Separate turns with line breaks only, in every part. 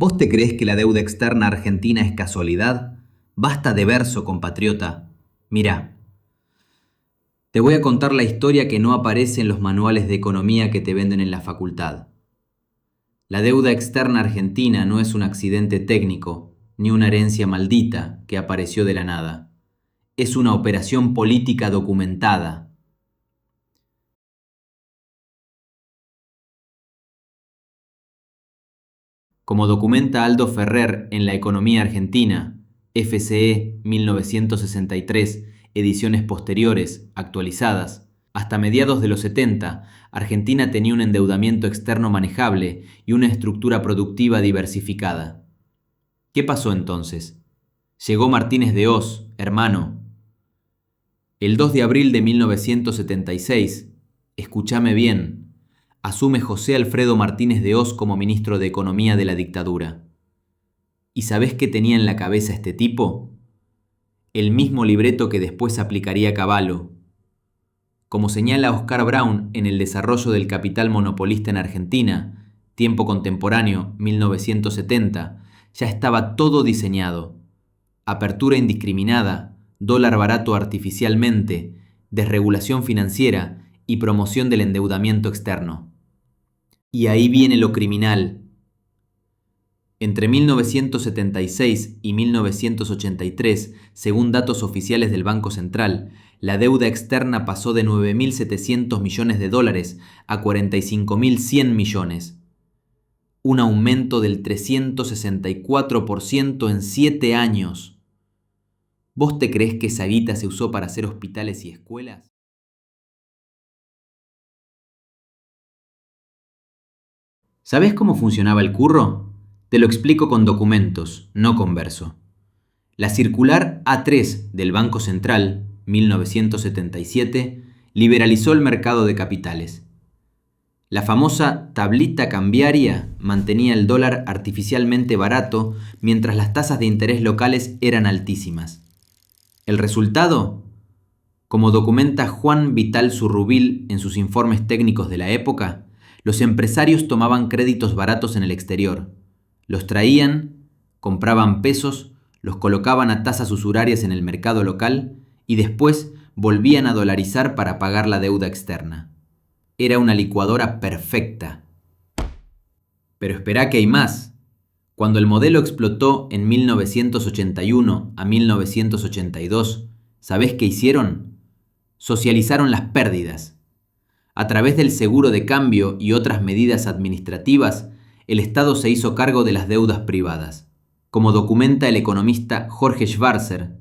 ¿Vos te creés que la deuda externa argentina es casualidad? Basta de verso, compatriota. Mirá, te voy a contar la historia que no aparece en los manuales de economía que te venden en la facultad. La deuda externa argentina no es un accidente técnico, ni una herencia maldita que apareció de la nada. Es una operación política documentada. Como documenta Aldo Ferrer en La Economía Argentina, FCE 1963, ediciones posteriores, actualizadas, hasta mediados de los 70, Argentina tenía un endeudamiento externo manejable y una estructura productiva diversificada. ¿Qué pasó entonces? Llegó Martínez de Hoz, hermano. El 2 de abril de 1976, escúchame bien, asume José Alfredo Martínez de Hoz como ministro de Economía de la dictadura. ¿Y sabés qué tenía en la cabeza este tipo? El mismo libreto que después aplicaría Cavallo. Como señala Oscar Brown en El desarrollo del capital monopolista en Argentina, tiempo contemporáneo, 1970, ya estaba todo diseñado. Apertura indiscriminada, dólar barato artificialmente, desregulación financiera y promoción del endeudamiento externo. Y ahí viene lo criminal. Entre 1976 y 1983, según datos oficiales del Banco Central, la deuda externa pasó de 9.700 millones de dólares a 45.100 millones. Un aumento del 364% en 7 años. ¿Vos te creés que esa guita se usó para hacer hospitales y escuelas? ¿Sabés cómo funcionaba el curro? Te lo explico con documentos, no con verso. La circular A3 del Banco Central, 1977, liberalizó el mercado de capitales. La famosa tablita cambiaria mantenía el dólar artificialmente barato mientras las tasas de interés locales eran altísimas. ¿El resultado? Como documenta Juan Vital Zurrubil en sus informes técnicos de la época, los empresarios tomaban créditos baratos en el exterior, los traían, compraban pesos, los colocaban a tasas usurarias en el mercado local y después volvían a dolarizar para pagar la deuda externa. Era una licuadora perfecta. Pero esperá que hay más. Cuando el modelo explotó en 1981 a 1982, ¿sabés qué hicieron? Socializaron las pérdidas. A través del seguro de cambio y otras medidas administrativas, el Estado se hizo cargo de las deudas privadas. Como documenta el economista Jorge Schwarzer,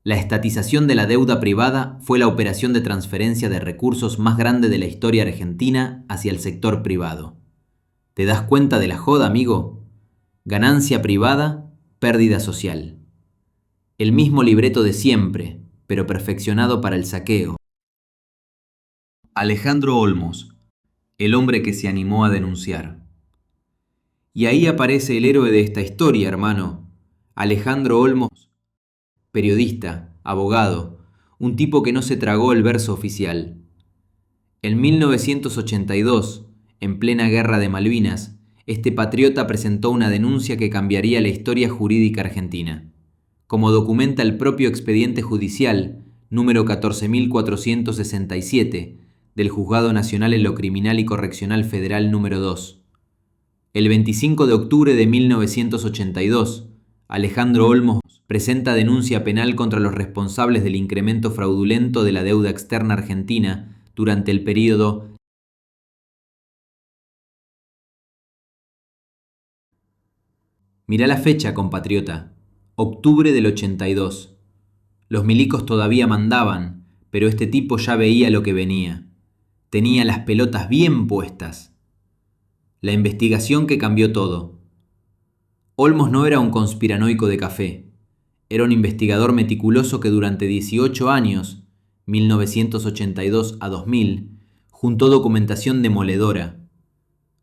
la estatización de la deuda privada fue la operación de transferencia de recursos más grande de la historia argentina hacia el sector privado. ¿Te das cuenta de la joda, amigo? Ganancia privada, pérdida social. El mismo libreto de siempre, pero perfeccionado para el saqueo. Alejandro Olmos, el hombre que se animó a denunciar. Y ahí aparece el héroe de esta historia, hermano. Alejandro Olmos, periodista, abogado, un tipo que no se tragó el verso oficial. En 1982, en plena guerra de Malvinas, este patriota presentó una denuncia que cambiaría la historia jurídica argentina. Como documenta el propio expediente judicial número 14.467 del Juzgado Nacional en lo Criminal y Correccional Federal número 2. El 25 de octubre de 1982, Alejandro Olmos presenta denuncia penal contra los responsables del incremento fraudulento de la deuda externa argentina durante el período. Mirá la fecha, compatriota. Octubre del 82. Los milicos todavía mandaban, pero este tipo ya veía lo que venía. Tenía las pelotas bien puestas. La investigación que cambió todo. Olmos no era un conspiranoico de café. Era un investigador meticuloso que durante 18 años, 1982 a 2000, juntó documentación demoledora.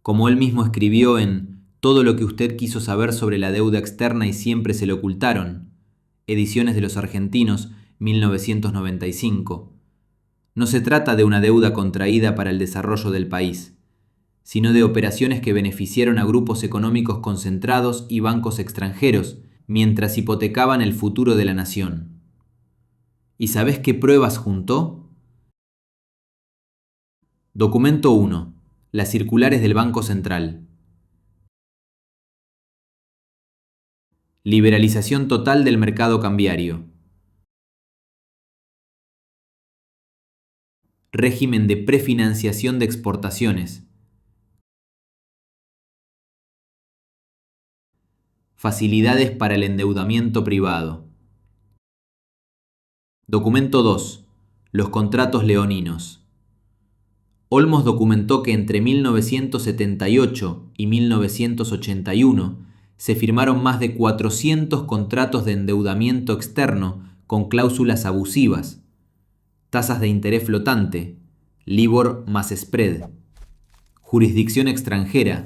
Como él mismo escribió en Todo lo que usted quiso saber sobre la deuda externa y siempre se le ocultaron, Ediciones de los Argentinos, 1995. No se trata de una deuda contraída para el desarrollo del país. sino de operaciones que beneficiaron a grupos económicos concentrados y bancos extranjeros, mientras hipotecaban el futuro de la nación. ¿Y sabés qué pruebas juntó? Documento 1. Las circulares del Banco Central. Liberalización total del mercado cambiario. Régimen de prefinanciación de exportaciones. Facilidades para el endeudamiento privado. Documento 2. Los contratos leoninos. Olmos documentó que entre 1978 y 1981 se firmaron más de 400 contratos de endeudamiento externo con cláusulas abusivas, tasas de interés flotante, LIBOR más spread, jurisdicción extranjera,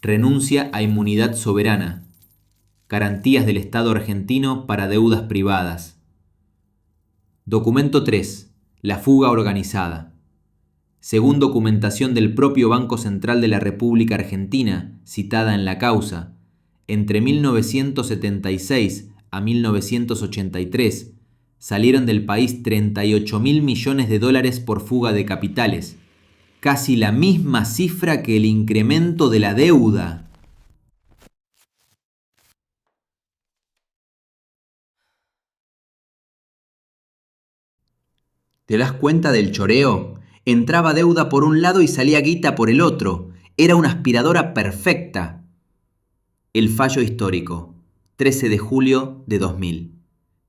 renuncia a inmunidad soberana, garantías del Estado argentino para deudas privadas. Documento 3. La fuga organizada. Según documentación del propio Banco Central de la República Argentina, citada en la causa, entre 1976 a 1983 salieron del país 38.000 millones de dólares por fuga de capitales, casi la misma cifra que el incremento de la deuda. ¿Te das cuenta del choreo? Entraba deuda por un lado y salía guita por el otro. Era una aspiradora perfecta. El fallo histórico, 13 de julio de 2000.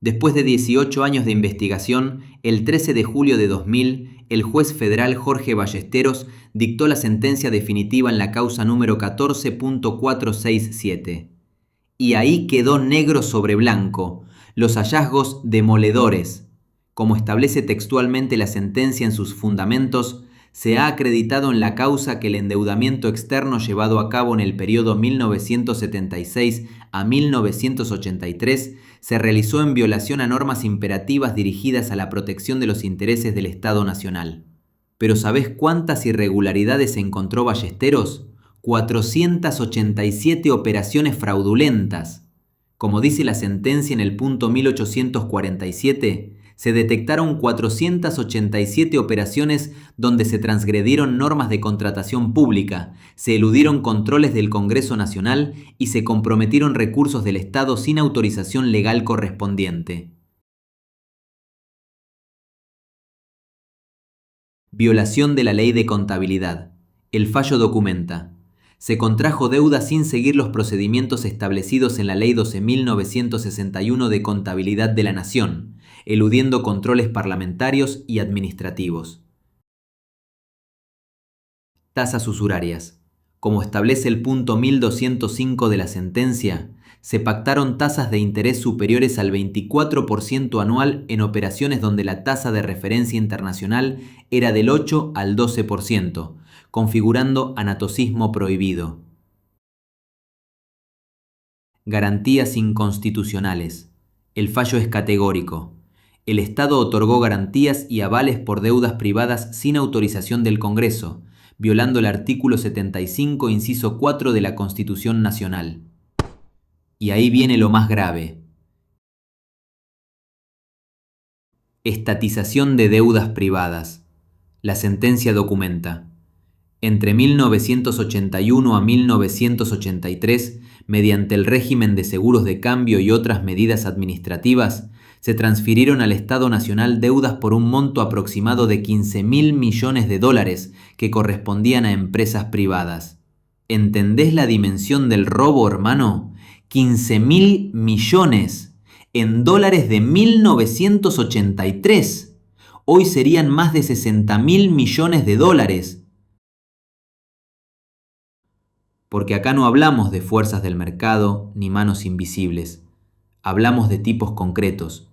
Después de 18 años de investigación, el 13 de julio de 2000, el juez federal Jorge Ballesteros dictó la sentencia definitiva en la causa número 14.467. Y ahí quedó negro sobre blanco, los hallazgos demoledores. Como establece textualmente la sentencia en sus fundamentos, se ha acreditado en la causa que el endeudamiento externo llevado a cabo en el periodo 1976 a 1983 se realizó en violación a normas imperativas dirigidas a la protección de los intereses del Estado Nacional. ¿Pero sabés cuántas irregularidades encontró Ballesteros? 487 operaciones fraudulentas. Como dice la sentencia en el punto 1847, se detectaron 487 operaciones donde se transgredieron normas de contratación pública, se eludieron controles del Congreso Nacional y se comprometieron recursos del Estado sin autorización legal correspondiente. Violación de la ley de contabilidad. El fallo documenta: se contrajo deuda sin seguir los procedimientos establecidos en la Ley 12.961 de Contabilidad de la Nación, eludiendo controles parlamentarios y administrativos. Tasas usurarias. Como establece el punto 1205 de la sentencia, se pactaron tasas de interés superiores al 24% anual en operaciones donde la tasa de referencia internacional era del 8 al 12%, configurando anatocismo prohibido. Garantías inconstitucionales. El fallo es categórico. El Estado otorgó garantías y avales por deudas privadas sin autorización del Congreso, violando el artículo 75, inciso 4 de la Constitución Nacional. Y ahí viene lo más grave. Estatización de deudas privadas. La sentencia documenta: entre 1981 a 1983, mediante el régimen de seguros de cambio y otras medidas administrativas, se transfirieron al Estado Nacional deudas por un monto aproximado de 15.000 millones de dólares que correspondían a empresas privadas. ¿Entendés la dimensión del robo, hermano? 15.000 millones en dólares de 1983. Hoy serían más de 60.000 millones de dólares. Porque acá no hablamos de fuerzas del mercado ni manos invisibles. Hablamos de tipos concretos,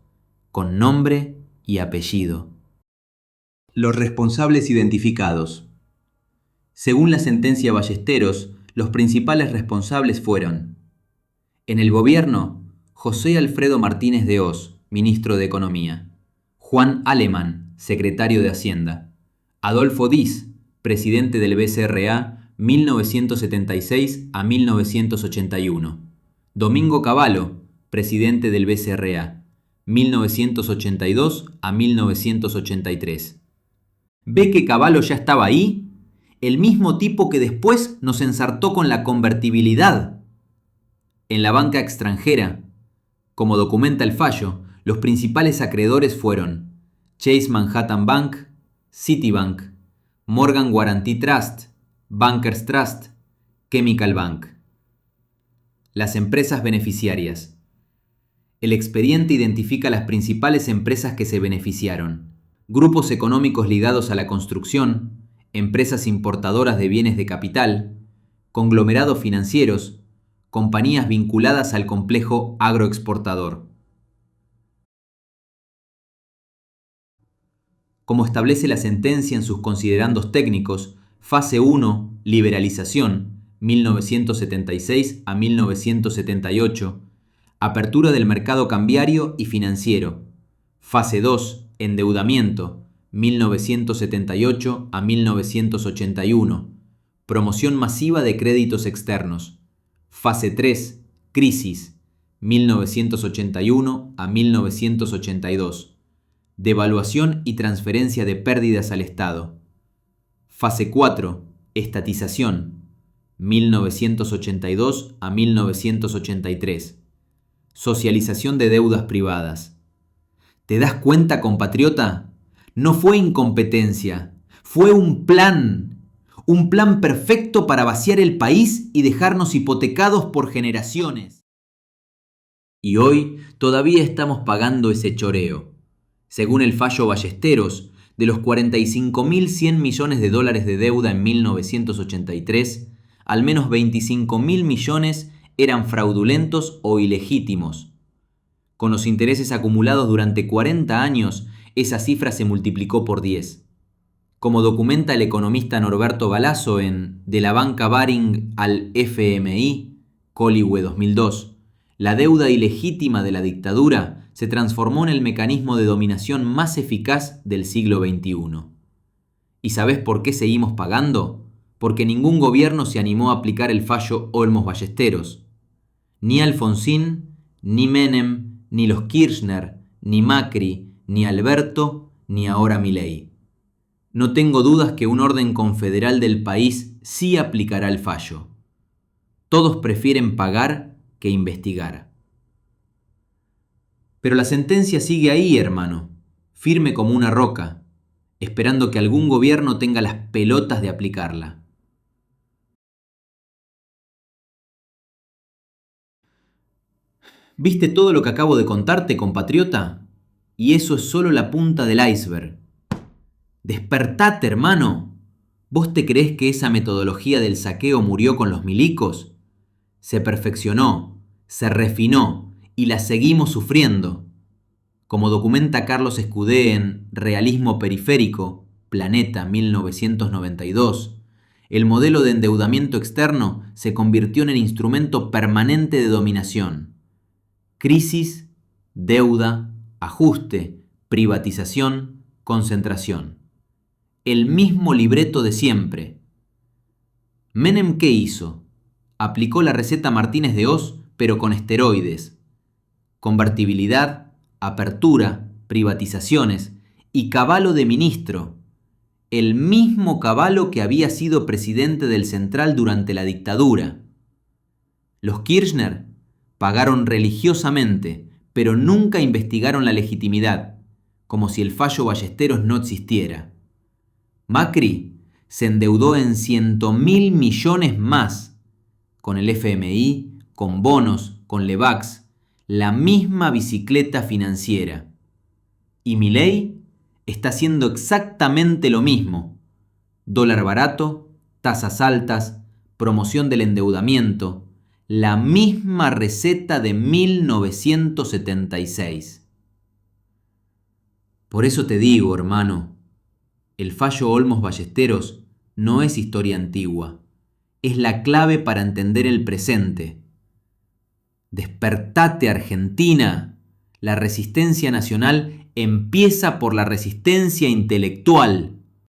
con nombre y apellido. Los responsables identificados. Según la sentencia Ballesteros, los principales responsables fueron: en el gobierno, José Alfredo Martínez de Hoz, ministro de Economía; Juan Alemán, secretario de Hacienda; Adolfo Diz, presidente del BCRA 1976 a 1981. Domingo Cavallo, presidente del BCRA 1982 a 1983. ¿Ve que Cavallo ya estaba ahí? El mismo tipo que después nos ensartó con la convertibilidad. En la banca extranjera, como documenta el fallo, los principales acreedores fueron Chase Manhattan Bank, Citibank, Morgan Guaranty Trust, Bankers Trust, Chemical Bank. Las empresas beneficiarias. El expediente identifica las principales empresas que se beneficiaron: grupos económicos ligados a la construcción, empresas importadoras de bienes de capital, conglomerados financieros, compañías vinculadas al complejo agroexportador. Como establece la sentencia en sus considerandos técnicos, fase 1, liberalización, 1976 a 1978, apertura del mercado cambiario y financiero. Fase 2, endeudamiento, 1978 a 1981, promoción masiva de créditos externos. Fase 3, crisis, 1981 a 1982, devaluación y transferencia de pérdidas al Estado. Fase 4, estatización, 1982 a 1983, socialización de deudas privadas. ¿Te das cuenta, compatriota? No fue incompetencia, fue un plan perfecto para vaciar el país y dejarnos hipotecados por generaciones. Y hoy todavía estamos pagando ese choreo. Según el fallo Ballesteros, de los 45.100 millones de dólares de deuda en 1983, al menos 25.000 millones eran fraudulentos o ilegítimos. Con los intereses acumulados durante 40 años, esa cifra se multiplicó por 10. Como documenta el economista Norberto Galasso en De la banca Baring al FMI, Coligüe 2002, la deuda ilegítima de la dictadura se transformó en el mecanismo de dominación más eficaz del siglo XXI. ¿Y sabés por qué seguimos pagando? Porque ningún gobierno se animó a aplicar el fallo Olmos Ballesteros. Ni Alfonsín, ni Menem, ni los Kirchner, ni Macri, ni Alberto, ni ahora Milei. No tengo dudas que un orden confederal del país sí aplicará el fallo. Todos prefieren pagar que investigar. Pero la sentencia sigue ahí, hermano, firme como una roca, esperando que algún gobierno tenga las pelotas de aplicarla. ¿Viste todo lo que acabo de contarte, compatriota? Y eso es solo la punta del iceberg. ¡Despertate, hermano! ¿Vos te creés que esa metodología del saqueo murió con los milicos? Se perfeccionó, se refinó y la seguimos sufriendo. Como documenta Carlos Escudé en Realismo Periférico, Planeta 1992, el modelo de endeudamiento externo se convirtió en el instrumento permanente de dominación. Crisis, deuda, ajuste, privatización, concentración. El mismo libreto de siempre. ¿Menem qué hizo? Aplicó la receta Martínez de Oz, pero con esteroides. Convertibilidad, apertura, privatizaciones y Cavallo de ministro. El mismo Cavallo que había sido presidente del Central durante la dictadura. Los Kirchner pagaron religiosamente, pero nunca investigaron la legitimidad, como si el fallo Ballesteros no existiera. Macri se endeudó en 100.000 millones más, con el FMI, con bonos, con Levax, la misma bicicleta financiera. Y Milei está haciendo exactamente lo mismo. Dólar barato, tasas altas, promoción del endeudamiento, la misma receta de 1976. Por eso te digo, hermano, el fallo Olmos Ballesteros no es historia antigua, es la clave para entender el presente. Despertate, Argentina. La resistencia nacional empieza por la resistencia intelectual.